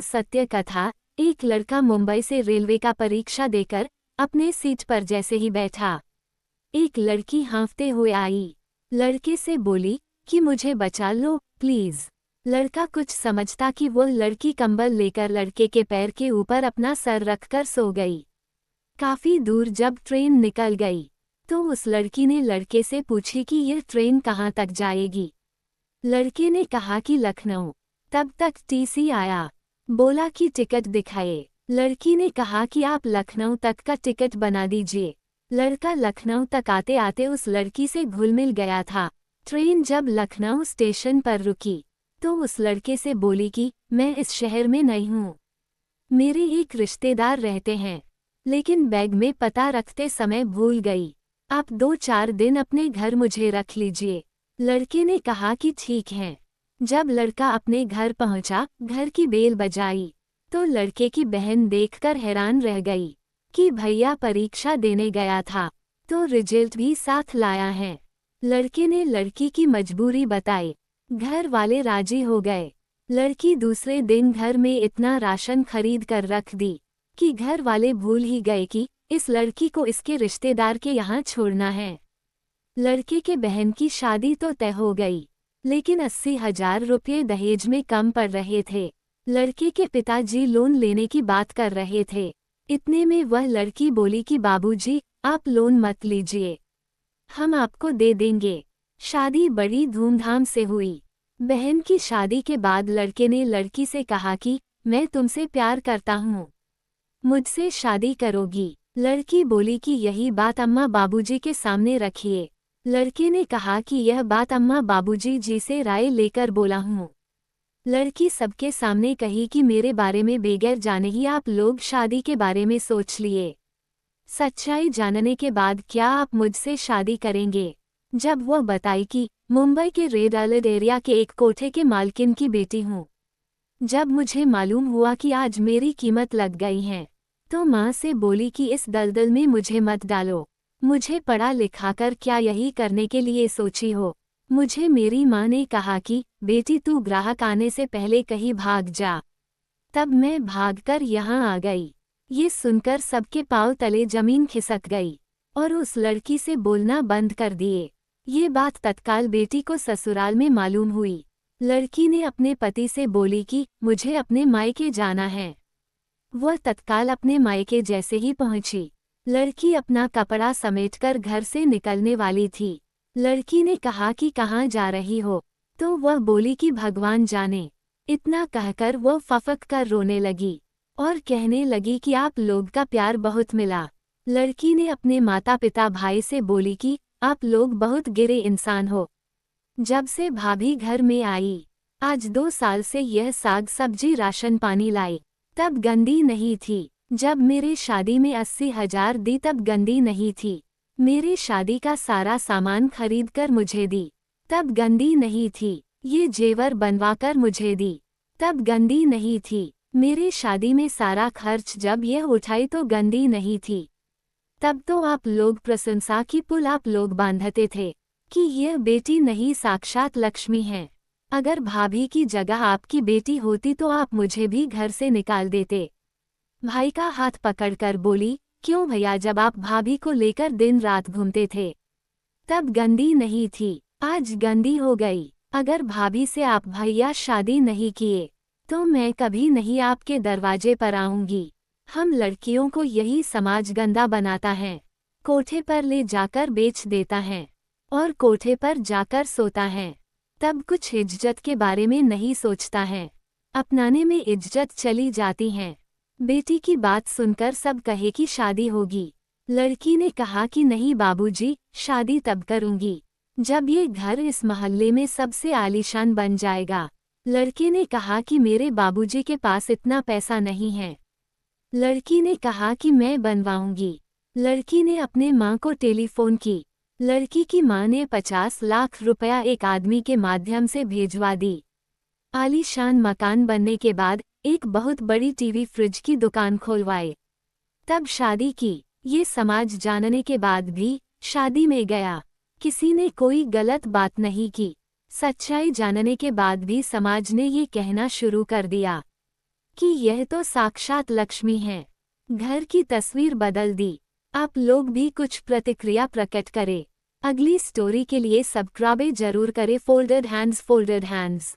सत्य कथा। एक लड़का मुंबई से रेलवे का परीक्षा देकर अपने सीट पर जैसे ही बैठा, एक लड़की हाँफते हुए आई। लड़के से बोली कि मुझे बचा लो प्लीज। लड़का कुछ समझता कि वो लड़की कंबल लेकर लड़के के पैर के ऊपर अपना सर रखकर सो गई। काफी दूर जब ट्रेन निकल गई तो उस लड़की ने लड़के से पूछी कि यह ट्रेन कहाँ तक जाएगी। लड़के ने कहा कि लखनऊ। तब तक टीसी आया, बोला कि टिकट दिखाए। लड़की ने कहा कि आप लखनऊ तक का टिकट बना दीजिए। लड़का लखनऊ तक आते आते उस लड़की से घुल मिल गया था। ट्रेन जब लखनऊ स्टेशन पर रुकी तो उस लड़के से बोली कि मैं इस शहर में नई हूँ, मेरे एक रिश्तेदार रहते हैं, लेकिन बैग में पता रखते समय भूल गई। आप 2-4 दिन अपने घर मुझे रख लीजिए। लड़के ने कहा कि ठीक है। जब लड़का अपने घर पहुंचा, घर की बेल बजाई तो लड़के की बहन देखकर हैरान रह गई कि भैया परीक्षा देने गया था तो रिजल्ट भी साथ लाया है। लड़के ने लड़की की मजबूरी बताई, घर वाले राजी हो गए। लड़की दूसरे दिन घर में इतना राशन खरीद कर रख दी कि घर वाले भूल ही गए कि इस लड़की को इसके रिश्तेदार के यहाँ छोड़ना है। लड़के के बहन की शादी तो तय हो गई, लेकिन 80,000 रुपये दहेज में कम पड़ रहे थे। लड़के के पिताजी लोन लेने की बात कर रहे थे। इतने में वह लड़की बोली कि बाबूजी, आप लोन मत लीजिए, हम आपको दे देंगे। शादी बड़ी धूमधाम से हुई। बहन की शादी के बाद लड़के ने लड़की से कहा कि मैं तुमसे प्यार करता हूँ, मुझसे शादी करोगी? लड़की बोली कि यही बात अम्मा बाबूजी के सामने रखिए। लड़के ने कहा कि यह बात अम्मा बाबूजी जी से राय लेकर बोला हूँ। लड़की सबके सामने कही कि मेरे बारे में बगैर जाने ही आप लोग शादी के बारे में सोच लिए। सच्चाई जानने के बाद क्या आप मुझसे शादी करेंगे? जब वह बताई कि मुंबई के रेड अलर्ट एरिया के एक कोठे के मालकिन की बेटी हूँ। जब मुझे मालूम हुआ कि आज मेरी कीमत लग गई है तो माँ से बोली कि इस दलदल में मुझे मत डालो, मुझे पढ़ा लिखा कर क्या यही करने के लिए सोची हो? मुझे मेरी माँ ने कहा कि बेटी तू ग्राहक आने से पहले कहीं भाग जा। तब मैं भागकर यहाँ आ गई। ये सुनकर सबके पांव तले जमीन खिसक गई और उस लड़की से बोलना बंद कर दिए। ये बात तत्काल बेटी को ससुराल में मालूम हुई। लड़की ने अपने पति से बोली कि मुझे अपने मायके जाना है। वह तत्काल अपने मायके जैसे ही पहुंची, लड़की अपना कपड़ा समेटकर घर से निकलने वाली थी। लड़की ने कहा कि कहाँ जा रही हो? तो वह बोली कि भगवान जाने। इतना कहकर वह फफक कर रोने लगी और कहने लगी कि आप लोग का प्यार बहुत मिला। लड़की ने अपने माता पिता भाई से बोली कि आप लोग बहुत गिरे इंसान हो। जब से भाभी घर में आई, आज 2 साल से यह साग सब्जी राशन पानी लाई, तब गंदी नहीं थी। जब मेरे शादी में 80,000 दी तब गंदी नहीं थी। मेरे शादी का सारा सामान खरीद कर मुझे दी, तब गंदी नहीं थी। ये जेवर बनवाकर मुझे दी, तब गंदी नहीं थी। मेरे शादी में सारा खर्च जब यह उठाई तो गंदी नहीं थी। तब तो आप लोग प्रशंसा की पुल आप लोग बांधते थे कि यह बेटी नहीं साक्षात लक्ष्मी है। अगर भाभी की जगह आपकी बेटी होती तो आप मुझे भी घर से निकाल देते। भाई का हाथ पकड़कर बोली, क्यों भैया, जब आप भाभी को लेकर दिन रात घूमते थे तब गंदी नहीं थी, आज गंदी हो गई। अगर भाभी से आप भैया शादी नहीं किए तो मैं कभी नहीं आपके दरवाजे पर आऊंगी। हम लड़कियों को यही समाज गंदा बनाता है, कोठे पर ले जाकर बेच देता है और कोठे पर जाकर सोता है। तब कुछ इज्जत के बारे में नहीं सोचता है, अपनाने में इज्जत चली जाती है। बेटी की बात सुनकर सब कहे कि शादी होगी। लड़की ने कहा कि नहीं बाबूजी, शादी तब करूंगी जब ये घर इस मोहल्ले में सबसे आलीशान बन जाएगा। लड़के ने कहा कि मेरे बाबूजी के पास इतना पैसा नहीं है। लड़की ने कहा कि मैं बनवाऊंगी। लड़की ने अपने माँ को टेलीफोन की। लड़की की माँ ने 50 लाख रुपया एक आदमी के माध्यम से भेजवा दी। आलीशान मकान बनने के बाद एक बहुत बड़ी टीवी फ्रिज की दुकान खोलवाए, तब शादी की। ये समाज जानने के बाद भी शादी में गया, किसी ने कोई गलत बात नहीं की। सच्चाई जानने के बाद भी समाज ने ये कहना शुरू कर दिया कि यह तो साक्षात लक्ष्मी है। घर की तस्वीर बदल दी। आप लोग भी कुछ प्रतिक्रिया प्रकट करें। अगली स्टोरी के लिए सब्सक्राइब जरूर करें। Folded hands.